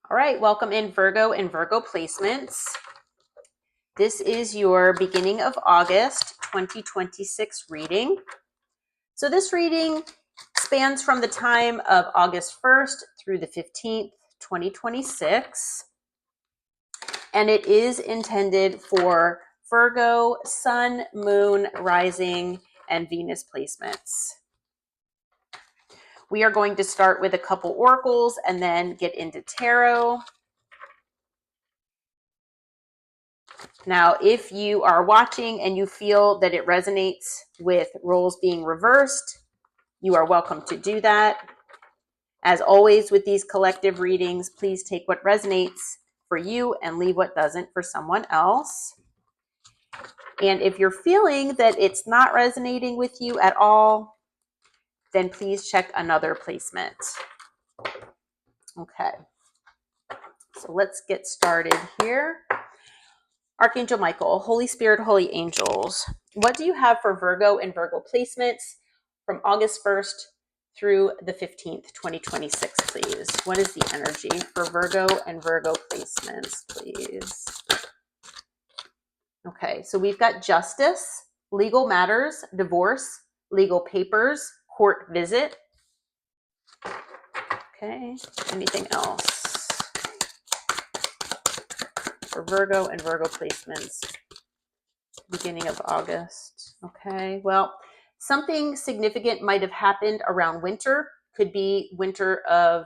All right, welcome in Virgo and Virgo placements. This is your beginning of August 2026 reading. So this reading spans from the time of August 1st through the 15th, 2026. And it is intended for Virgo, Sun, Moon, Rising, and Venus placements. We are going to start with a couple oracles and then get into tarot. Now, if you are watching and you feel that it resonates with roles being reversed, you are welcome to do that. As always with these collective readings, please take what resonates for you and leave what doesn't for someone else. And if you're feeling that it's not resonating with you at all, then please check another placement. Okay, so let's get started here. Archangel Michael, Holy Spirit, Holy Angels, what do you have for Virgo and Virgo placements from August 1st through the 15th, 2026, please? What is the energy for Virgo and Virgo placements, please? Okay, so we've got justice, legal matters, divorce, legal papers, court visit. Okay, anything else for Virgo and Virgo placements, beginning of August? Okay, well, something significant might have happened around winter. Could be winter of,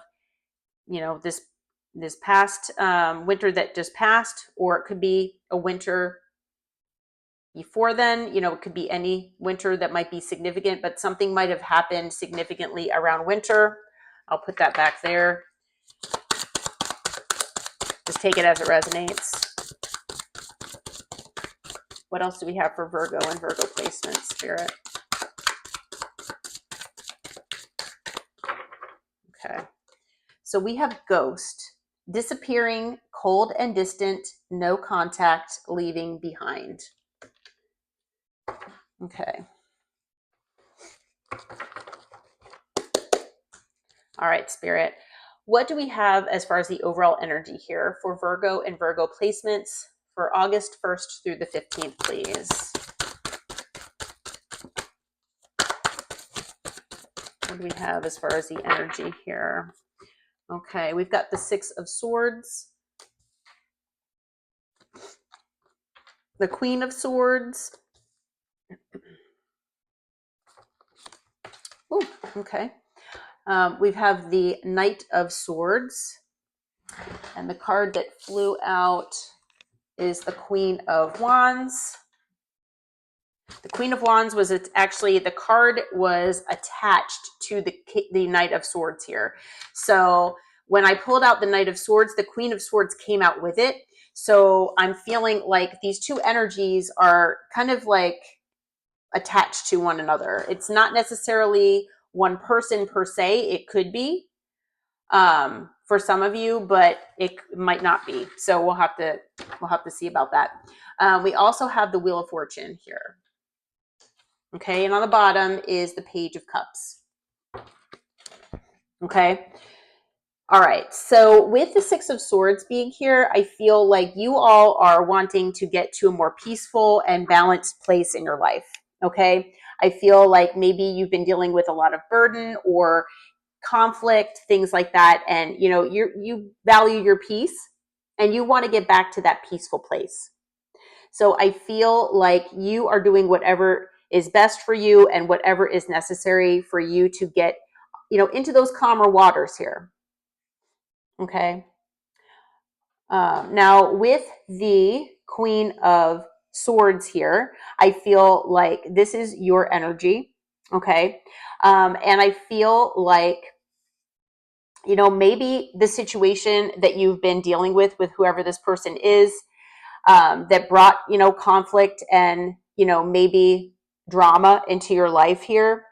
this past winter that just passed, or it could be a winter before then. It could be any winter that might be significant, but something might have happened significantly around winter. I'll put that back there. Just take it as it resonates. What else do we have for Virgo and Virgo placements, Spirit? Okay. So we have ghost, disappearing, cold and distant, no contact, leaving behind. Okay. All right, Spirit. What do we have as far as the overall energy here for Virgo and Virgo placements for August 1st through the 15th, please? What do we have as far as the energy here? Okay, we've got the Six of Swords, the Queen of Swords. Ooh, okay. We have the Knight of Swords, and the card that flew out is the Queen of Wands. The Queen of Wands was actually, the card was attached to the Knight of Swords here. So when I pulled out the Knight of Swords, the Queen of Swords came out with it. So I'm feeling like these two energies are kind of like attached to one another. It's not necessarily one person per se. It could be for some of you, but it might not be. So we'll have to see about that. We also have the Wheel of Fortune here. Okay, and on the bottom is the Page of Cups. Okay. All right, so with the Six of Swords being here, I feel like you all are wanting to get to a more peaceful and balanced place in your life, okay? I feel like maybe you've been dealing with a lot of burden or conflict, things like that, and you value your peace and you want to get back to that peaceful place. So I feel like you are doing whatever is best for you and whatever is necessary for you to get, into those calmer waters here. Okay. Now with the Queen of Swords here, I feel like this is your energy. Okay. And I feel like, maybe the situation that you've been dealing with whoever this person is, that brought, conflict and, maybe drama into your life here.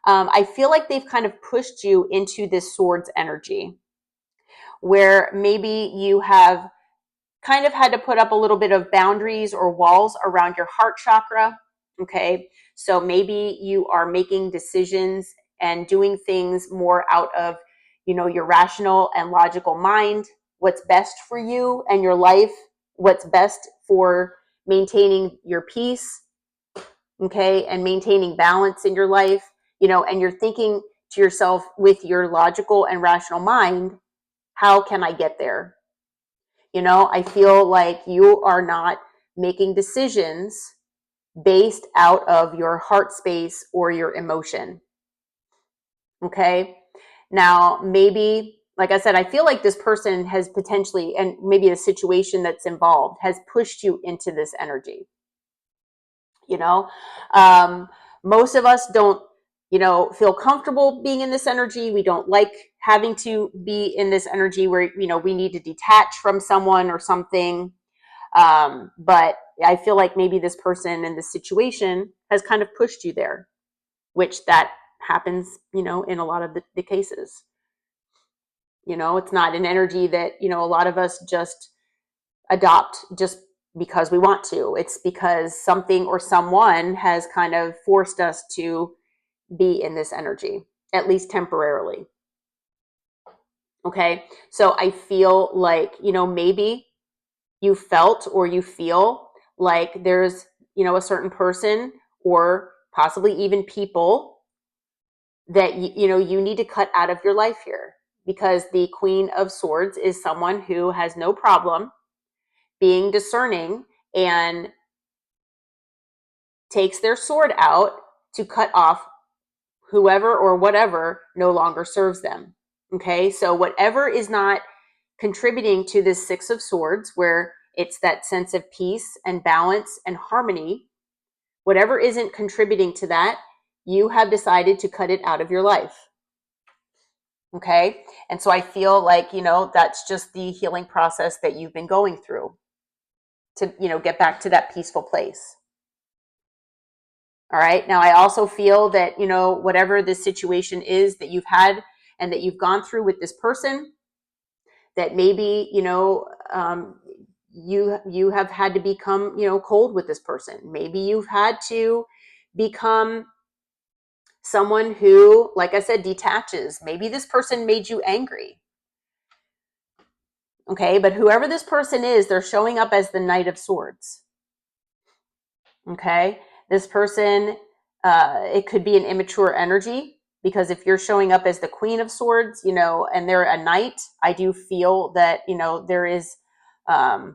I feel like they've kind of pushed you into this swords energy, where maybe you have kind of had to put up a little bit of boundaries or walls around your heart chakra. Okay. So maybe you are making decisions and doing things more out of, your rational and logical mind, what's best for you and your life, what's best for maintaining your peace, okay, and maintaining balance in your life, and you're thinking to yourself with your logical and rational mind, how can I get there? I feel like you are not making decisions based out of your heart space or your emotion. Okay. Now, maybe, like I said, I feel like this person has potentially, and maybe the situation that's involved has pushed you into this energy. Most of us don't, feel comfortable being in this energy. We don't like having to be in this energy where, we need to detach from someone or something. But I feel like maybe this person in this situation has kind of pushed you there, which that happens, in a lot of the cases. It's not an energy that, a lot of us just adopt just because we want to. It's because something or someone has kind of forced us to be in this energy, at least temporarily. Okay. So I feel like, maybe you felt or you feel like there's, a certain person or possibly even people that, you need to cut out of your life here, because the Queen of Swords is someone who has no problem being discerning and takes their sword out to cut off whoever or whatever no longer serves them. Okay, so whatever is not contributing to this Six of Swords, where it's that sense of peace and balance and harmony, whatever isn't contributing to that, you have decided to cut it out of your life. Okay, and so I feel like, that's just the healing process that you've been going through to, get back to that peaceful place. All right. Now, I also feel that, whatever the situation is that you've had and that you've gone through with this person, that maybe, you have had to become, cold with this person. Maybe you've had to become someone who, like I said, detaches. Maybe this person made you angry. Okay. But whoever this person is, they're showing up as the Knight of Swords. Okay. This person, it could be an immature energy, because if you're showing up as the Queen of Swords, and they're a knight, I do feel that, there is, a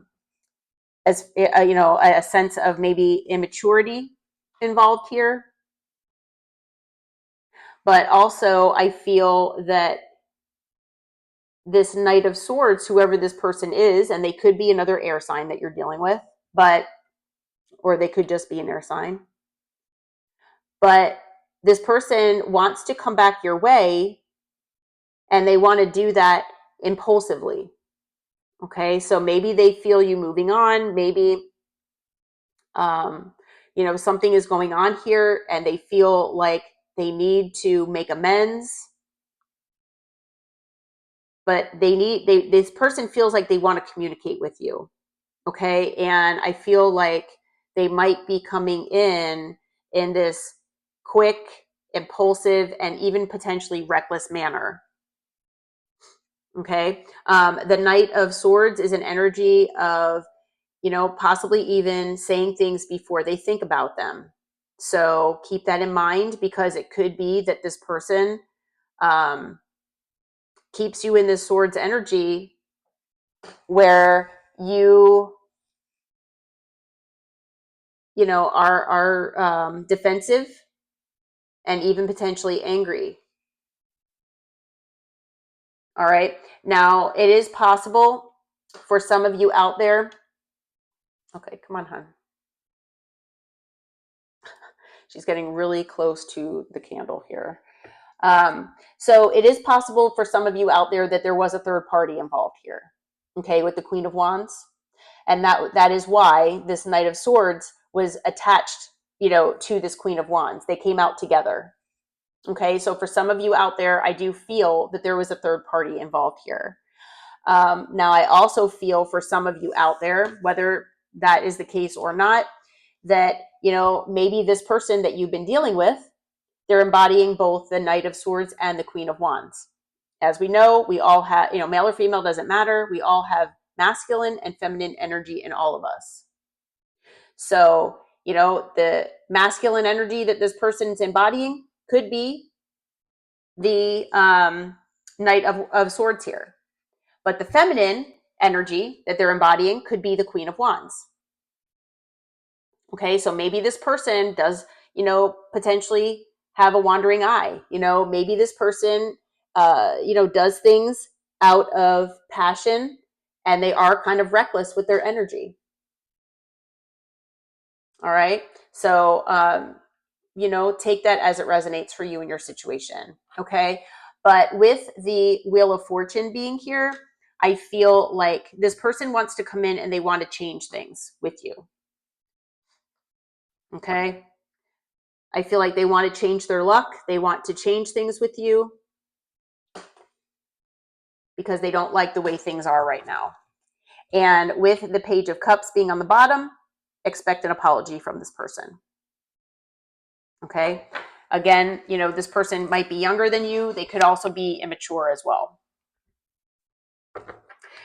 sense of maybe immaturity involved here. But also I feel that this Knight of Swords, whoever this person is, and they could be another air sign that you're dealing with, or they could just be an air sign. But this person wants to come back your way, and they want to do that impulsively. Okay, so maybe they feel you moving on. Maybe, something is going on here, and they feel like they need to make amends. But this person feels like they want to communicate with you. Okay, and I feel like they might be coming in this quick, impulsive, and even potentially reckless manner. Okay. The Knight of Swords is an energy of, possibly even saying things before they think about them. So keep that in mind, because it could be that this person keeps you in this Swords energy where you, are defensive and even potentially angry. All right. Now, it is possible for some of you out there. Okay, come on, hon. She's getting really close to the candle here. So it is possible for some of you out there that there was a third party involved here. Okay, with the Queen of Wands. And that is why this Knight of Swords was attached, to this Queen of Wands. They came out together. Okay, so for some of you out there, I do feel that there was a third party involved here. Now, I also feel for some of you out there, whether that is the case or not, that, maybe this person that you've been dealing with, they're embodying both the Knight of Swords and the Queen of Wands. As we know, we all have, male or female doesn't matter. We all have masculine and feminine energy in all of us. So, the masculine energy that this person's embodying could be the Knight of Swords here. But the feminine energy that they're embodying could be the Queen of Wands. Okay, so maybe this person does, potentially have a wandering eye. Maybe this person, does things out of passion and they are kind of reckless with their energy. All right. So, take that as it resonates for you in your situation. Okay. But with the Wheel of Fortune being here, I feel like this person wants to come in and they want to change things with you. Okay. I feel like they want to change their luck. They want to change things with you because they don't like the way things are right now. And with the Page of Cups being on the bottom, expect an apology from this person. Okay. Again, this person might be younger than you. They could also be immature as well.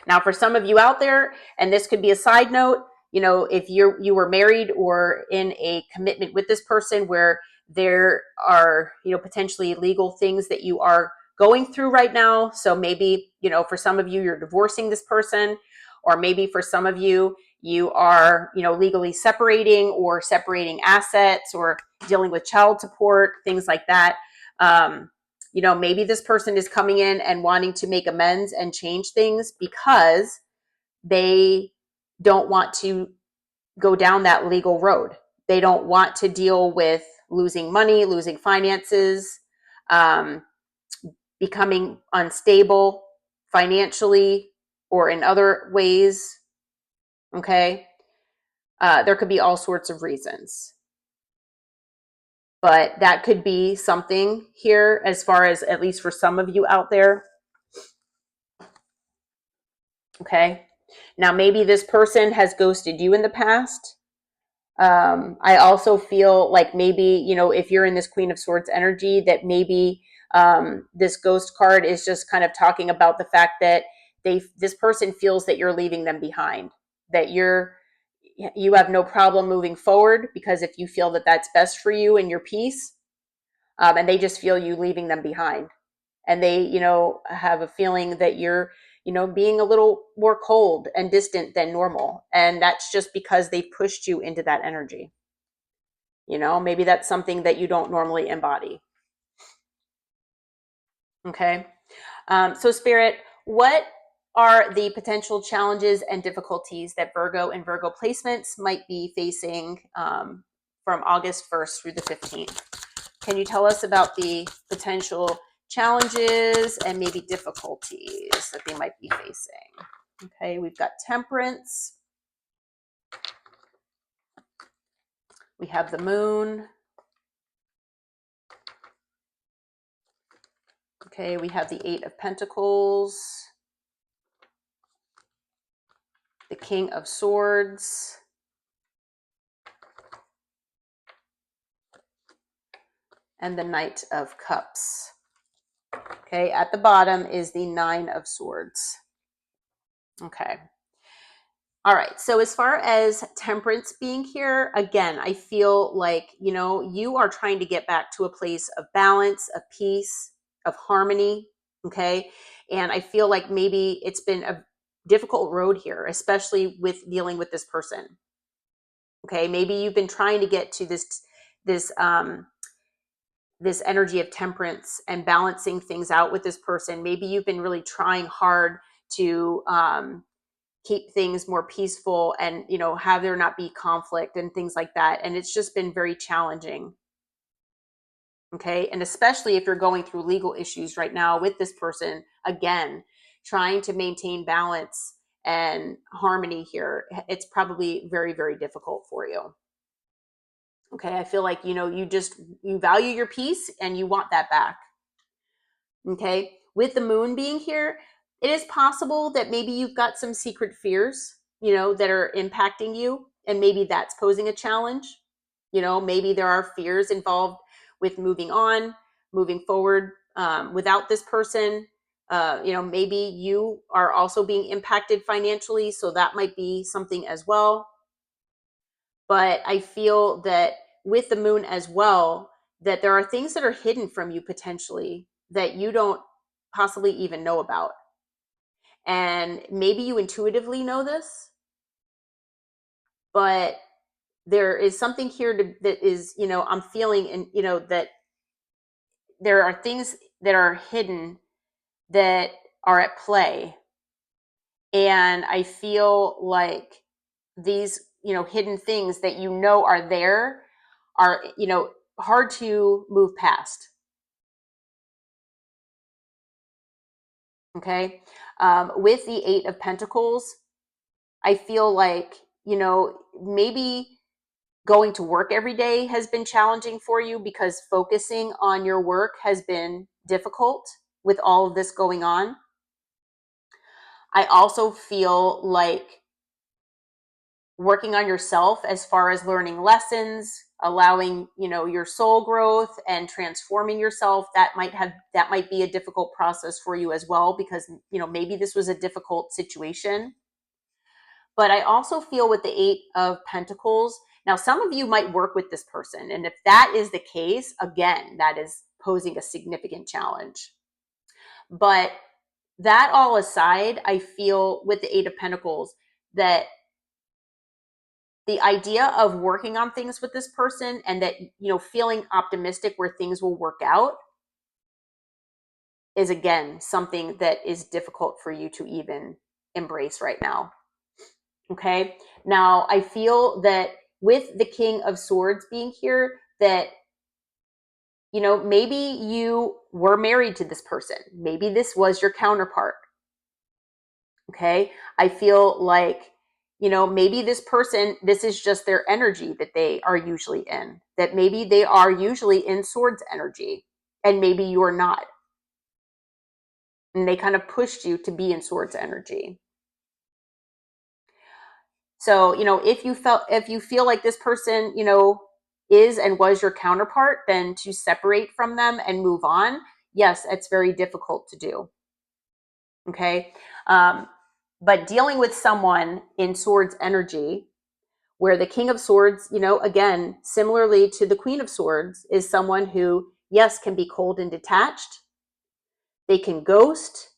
Now, for some of you out there, and this could be a side note, if you were married or in a commitment with this person where there are, potentially legal things that you are going through right now. So maybe, for some of you, you're divorcing this person, or maybe for some of you, you are, legally separating or separating assets or dealing with child support, things like that. Maybe this person is coming in and wanting to make amends and change things because they don't want to go down that legal road. They don't want to deal with losing money, losing finances, becoming unstable financially or in other ways. Okay. There could be all sorts of reasons. But that could be something here as far as, at least for some of you out there. Okay. Now, maybe this person has ghosted you in the past. I also feel like maybe, if you're in this Queen of Swords energy, that maybe this ghost card is just kind of talking about the fact that this person feels that you're leaving them behind, that you have no problem moving forward because if you feel that that's best for you and your peace, and they just feel you leaving them behind. And they, have a feeling that you're, being a little more cold and distant than normal. And that's just because they've pushed you into that energy. Maybe that's something that you don't normally embody. Okay. So Spirit, what are the potential challenges and difficulties that Virgo and Virgo placements might be facing from August 1st through the 15th? Can you tell us about the potential challenges and maybe difficulties that they might be facing? Okay, we've got Temperance. We have the Moon. Okay, we have the Eight of Pentacles. The King of Swords. And the Knight of Cups. Okay, at the bottom is the Nine of Swords. Okay. All right. So as far as Temperance being here, again, I feel like, you are trying to get back to a place of balance, of peace, of harmony. Okay. And I feel like maybe it's been a difficult road here, especially with dealing with this person. Okay. Maybe you've been trying to get to this energy of temperance and balancing things out with this person. Maybe you've been really trying hard to keep things more peaceful and, have there not be conflict and things like that. And it's just been very challenging. Okay. And especially if you're going through legal issues right now with this person, again, trying to maintain balance and harmony here, it's probably very, very difficult for you. Okay, I feel like, you value your peace and you want that back. Okay, with the Moon being here, it is possible that maybe you've got some secret fears, that are impacting you, and maybe that's posing a challenge. Maybe there are fears involved with moving on, moving forward without this person. Maybe you are also being impacted financially, so that might be something as well. But I feel that with the moon as well, that there are things that are hidden from you potentially that you don't possibly even know about. And maybe you intuitively know this, but there is something here that is, I'm feeling, and, that there are things that are hidden that are at play. And I feel like these, hidden things that are there are, hard to move past. Okay. With the Eight of Pentacles, I feel like, maybe going to work every day has been challenging for you because focusing on your work has been difficult with all of this going on. I also feel like working on yourself as far as learning lessons, allowing, your soul growth and transforming yourself, that might be a difficult process for you as well, because, maybe this was a difficult situation. But I also feel with the Eight of Pentacles, now some of you might work with this person. And if that is the case, again, that is posing a significant challenge. But that all aside, I feel with the Eight of Pentacles that the idea of working on things with this person, and that, feeling optimistic where things will work out, is again something that is difficult for you to even embrace right now. Okay. Now I feel that with the King of Swords being here, that, maybe you were married to this person. Maybe this was your counterpart. Okay. I feel like, maybe this person, this is just their energy that they are usually in, that maybe they are usually in Swords energy, and maybe you're not. And they kind of pushed you to be in Swords energy. So, if you feel like this person, is and was your counterpart, then to separate from them and move on, yes, it's very difficult to do. Okay. But dealing with someone in Swords energy, where the King of Swords, again, similarly to the Queen of Swords, is someone who, yes, can be cold and detached. They can ghost.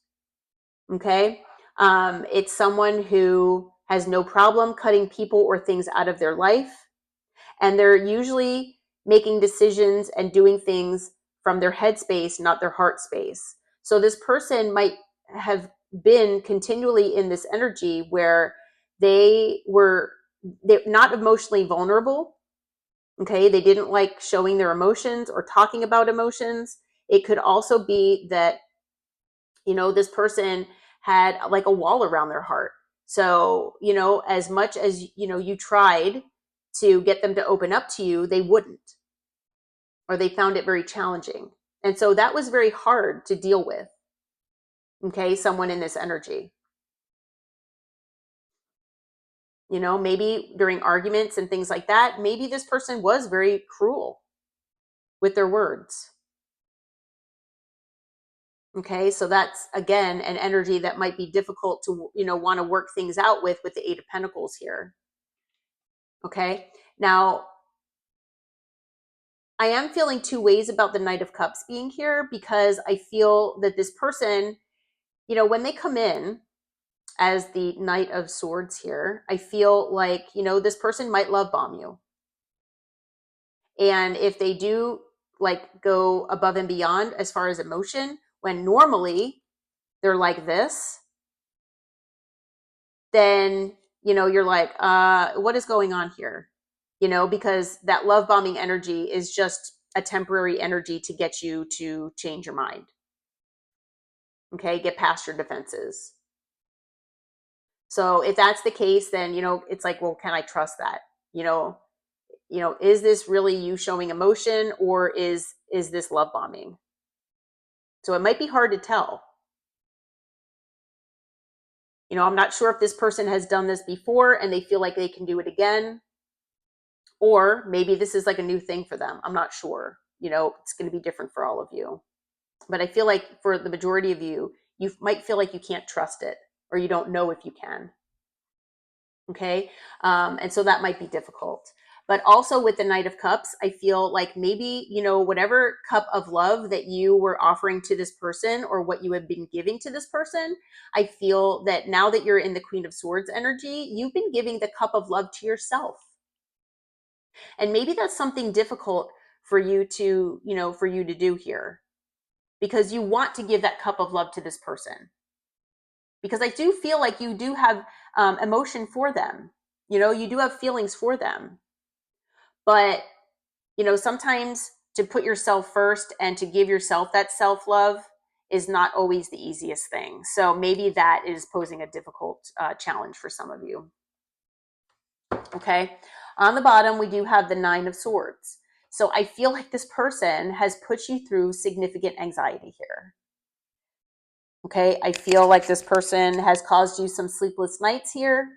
Okay. It's someone who has no problem cutting people or things out of their life. And they're usually making decisions and doing things from their head space, not their heart space. So this person might have been continually in this energy where they're not emotionally vulnerable. Okay. They didn't like showing their emotions or talking about emotions. It could also be that, this person had like a wall around their heart. So, as much as, you tried to get them to open up to you, they wouldn't, or they found it very challenging. And so that was very hard to deal with. Okay. Someone in this energy, maybe during arguments and things like that, maybe this person was very cruel with their words. Okay. So that's, again, an energy that might be difficult to, want to work things out with the Eight of Pentacles here. Okay. Now, I am feeling two ways about the Knight of Cups being here, because I feel that this person, when they come in as the Knight of Swords here, I feel like, this person might love bomb you. And if they do like go above and beyond as far as emotion, when normally they're like this, then, you're like, what is going on here? Because that love bombing energy is just a temporary energy to get you to change your mind. Okay. Get past your defenses. So if that's the case, then, it's like, well, can I trust that? Is this really you showing emotion, or is this love bombing? So it might be hard to tell. I'm not sure if this person has done this before and they feel like they can do it again, or maybe this is like a new thing for them. I'm not sure. It's going to be different for all of you. But I feel like for the majority of you, you might feel like you can't trust it, or you don't know if you can. Okay. And so that might be difficult. But also with the Knight of Cups, I feel like maybe, whatever cup of love that you were offering to this person, or what you have been giving to this person, I feel that now that you're in the Queen of Swords energy, you've been giving the cup of love to yourself. And maybe that's something difficult for you to, do here, because you want to give that cup of love to this person. Because I do feel like you do have emotion for them. You do have feelings for them. But, sometimes to put yourself first and to give yourself that self-love is not always the easiest thing. So maybe that is posing a difficult challenge for some of you. Okay. On the bottom, we do have the Nine of Swords. So I feel like this person has put you through significant anxiety here. Okay. I feel like this person has caused you some sleepless nights here,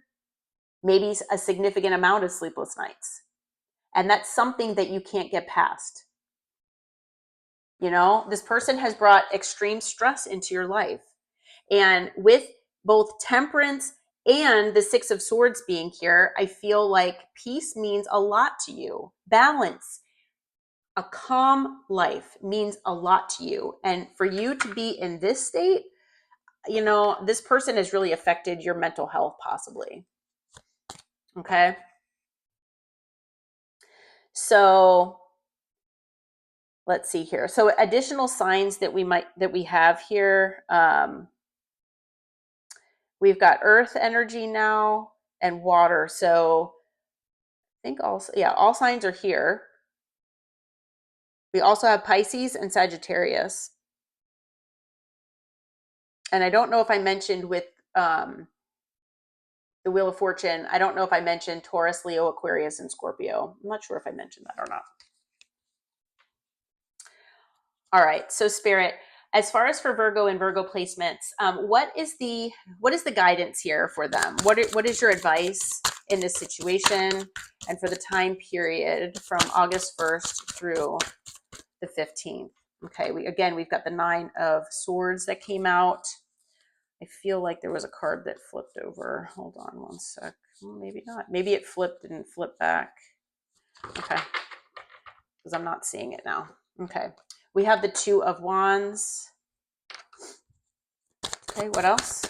maybe a significant amount of sleepless nights. And that's something that you can't get past. This person has brought extreme stress into your life. And with both Temperance and the Six of Swords being here, I feel like peace means a lot to you. Balance, a calm life means a lot to you. And for you to be in this state, this person has really affected your mental health, possibly. Okay. So let's see here. So additional signs that we have here. We've got earth energy now and water. So I think also, yeah, all signs are here. We also have Pisces and Sagittarius. And I don't know if I mentioned with the Wheel of Fortune, I don't know if I mentioned Taurus, Leo, Aquarius, and Scorpio. I'm not sure if I mentioned that or not. All right, so Spirit, as far as for Virgo and Virgo placements, what is the guidance here for them? What is your advice in this situation and for the time period from August 1st through the 15th? Okay, we've got the Nine of Swords that came out. I feel like there was a card that flipped over. Hold on one sec. Maybe not. Maybe it flipped and flipped back. Okay, because I'm not seeing it now. Okay. We have the Two of Wands. Okay, what else?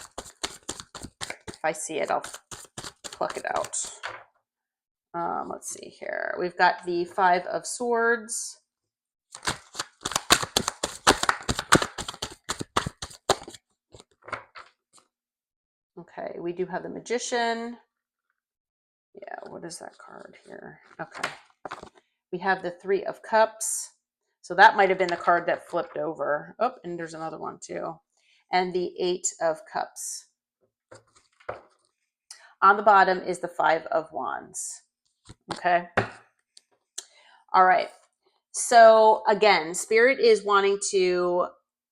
If I see it, I'll pluck it out. Let's see here. We've got the Five of Swords. Okay, we do have the Magician. Yeah, what is that card here? Okay. We have the Three of Cups. So that might have been the card that flipped over. Oh, and there's another one too. And the Eight of Cups. On the bottom is the Five of Wands. Okay. All right. So again, Spirit is wanting to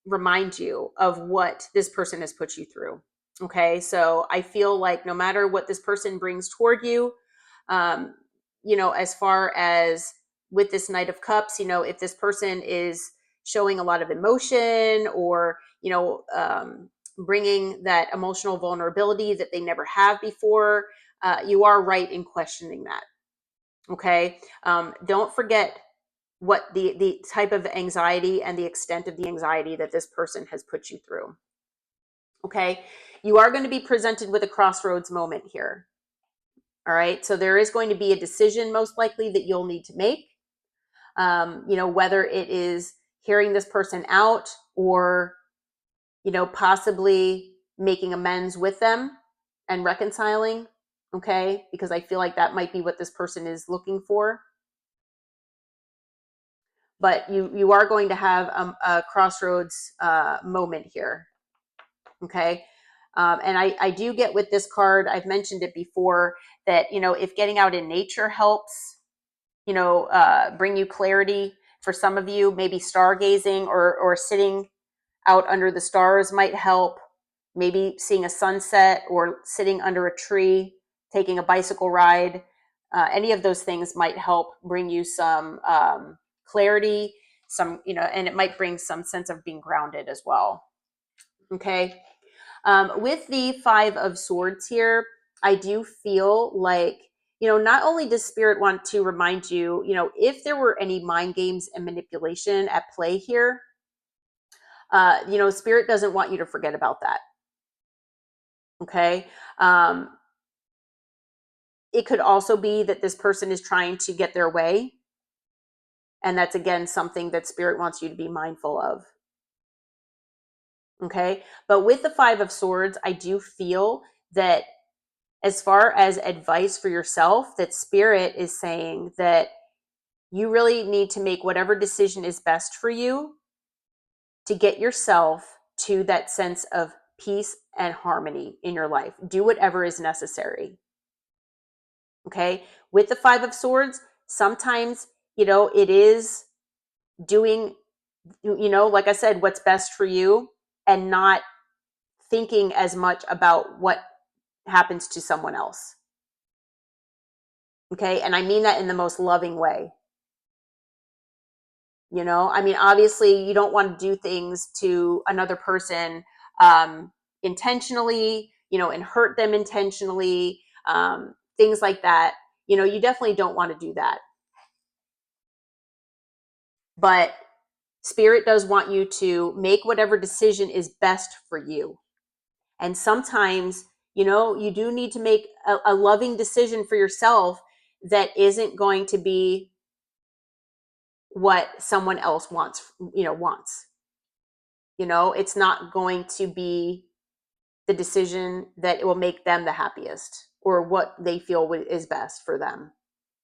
remind you of what this person has put you through. Okay. So I feel like no matter what this person brings toward you, as far as with this Knight of Cups, if this person is showing a lot of emotion, or, bringing that emotional vulnerability that they never have before, you are right in questioning that. Okay. Don't forget what the type of anxiety and the extent of the anxiety that this person has put you through. Okay. You are going to be presented with a crossroads moment here. All right. So there is going to be a decision most likely that you'll need to make. Whether it is hearing this person out, or, possibly making amends with them and reconciling. Okay. Because I feel like that might be what this person is looking for. But you are going to have a crossroads moment here. Okay. And I do get with this card, I've mentioned it before, that, if getting out in nature helps, bring you clarity. For some of you, maybe stargazing or sitting out under the stars might help. Maybe seeing a sunset or sitting under a tree, taking a bicycle ride. Any of those things might help bring you some clarity, and it might bring some sense of being grounded as well. Okay. With the Five of Swords here, I do feel like, not only does Spirit want to remind you, if there were any mind games and manipulation at play here, Spirit doesn't want you to forget about that. Okay. It could also be that this person is trying to get their way. And that's, again, something that Spirit wants you to be mindful of. Okay. But with the Five of Swords, I do feel that as far as advice for yourself, that Spirit is saying that you really need to make whatever decision is best for you to get yourself to that sense of peace and harmony in your life. Do whatever is necessary. Okay. With the Five of Swords, sometimes, it is doing, like I said, what's best for you and not thinking as much about what happens to someone else. Okay. And I mean that in the most loving way. Obviously you don't want to do things to another person intentionally, and hurt them intentionally, things like that. You definitely don't want to do that. But Spirit does want you to make whatever decision is best for you. And sometimes, you do need to make a loving decision for yourself that isn't going to be what someone else wants. It's not going to be the decision that will make them the happiest or what they feel is best for them.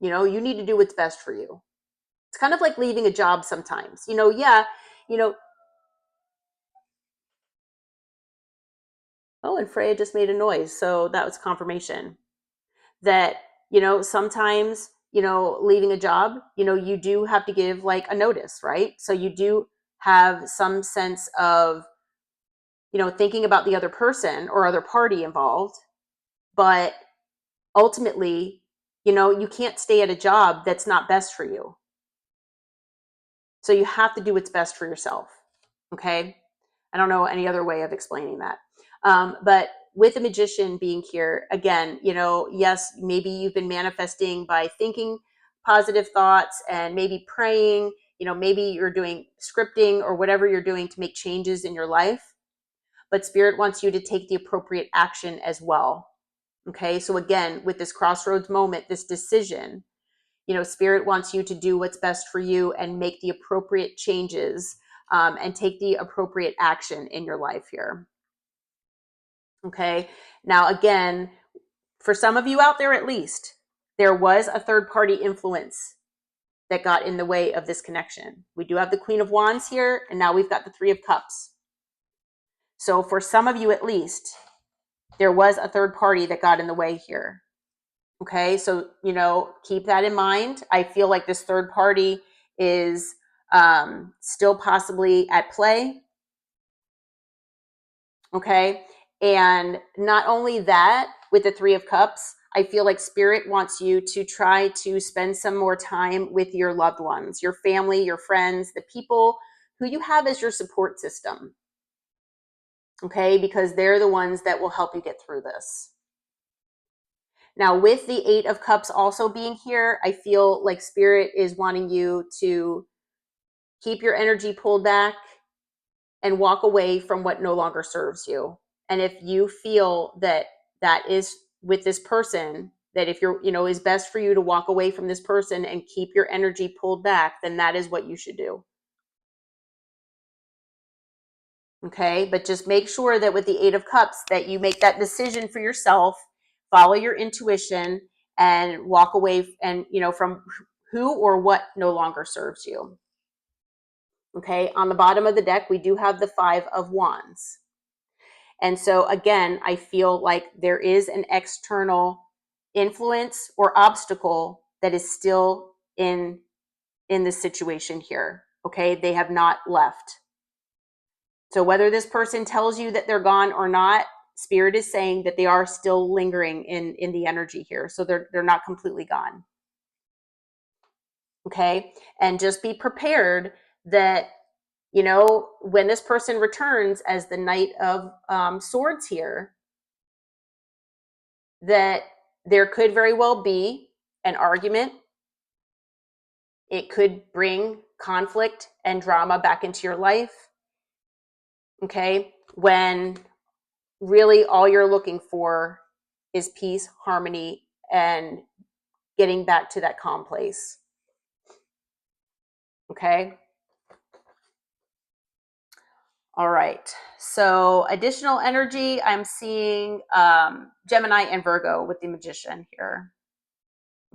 You need to do what's best for you. It's kind of like leaving a job sometimes. Oh, and Freya just made a noise. So that was confirmation that, sometimes, leaving a job, you do have to give like a notice, right? So you do have some sense of, thinking about the other person or other party involved. But ultimately, you can't stay at a job that's not best for you. So you have to do what's best for yourself. Okay. I don't know any other way of explaining that. But with the Magician being here, again, yes, maybe you've been manifesting by thinking positive thoughts and maybe praying, maybe you're doing scripting or whatever you're doing to make changes in your life. But Spirit wants you to take the appropriate action as well. Okay. So again, with this crossroads moment, this decision, Spirit wants you to do what's best for you and make the appropriate changes and take the appropriate action in your life here. Okay. Now, again, for some of you out there, at least, there was a third party influence that got in the way of this connection. We do have the Queen of Wands here, and now we've got the Three of Cups. So for some of you, at least, there was a third party that got in the way here. Okay. So, keep that in mind. I feel like this third party is still possibly at play. Okay. And not only that, with the Three of Cups, I feel like Spirit wants you to try to spend some more time with your loved ones, your family, your friends, the people who you have as your support system. Okay. Because they're the ones that will help you get through this. Now, with the Eight of Cups also being here, I feel like Spirit is wanting you to keep your energy pulled back and walk away from what no longer serves you. And if you feel that that is with this person, that if you're, is best for you to walk away from this person and keep your energy pulled back, then that is what you should do. Okay. But just make sure that with the Eight of Cups that you make that decision for yourself, follow your intuition and walk away and, from who or what no longer serves you. Okay. On the bottom of the deck, we do have the Five of Wands. And so again, I feel like there is an external influence or obstacle that is still in this situation here. Okay. They have not left. So whether this person tells you that they're gone or not, Spirit is saying that they are still lingering in the energy here. So they're not completely gone. Okay. And just be prepared that You know, when this person returns as the Knight of Swords here, that there could very well be an argument. It could bring conflict and drama back into your life. Okay, when really all you're looking for is peace, harmony, and getting back to that calm place. Okay. All right. So additional energy, I'm seeing Gemini and Virgo with the Magician here.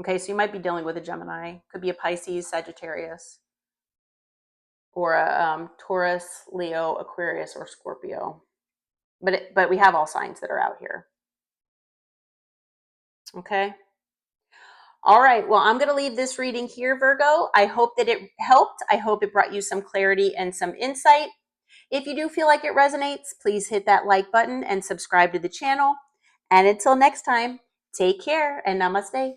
Okay, so you might be dealing with a Gemini. Could be a Pisces, Sagittarius, or a Taurus, Leo, Aquarius, or Scorpio. But we have all signs that are out here. Okay. All right. Well, I'm going to leave this reading here, Virgo. I hope that it helped. I hope it brought you some clarity and some insight. If you do feel like it resonates, please hit that like button and subscribe to the channel. And until next time, take care and namaste.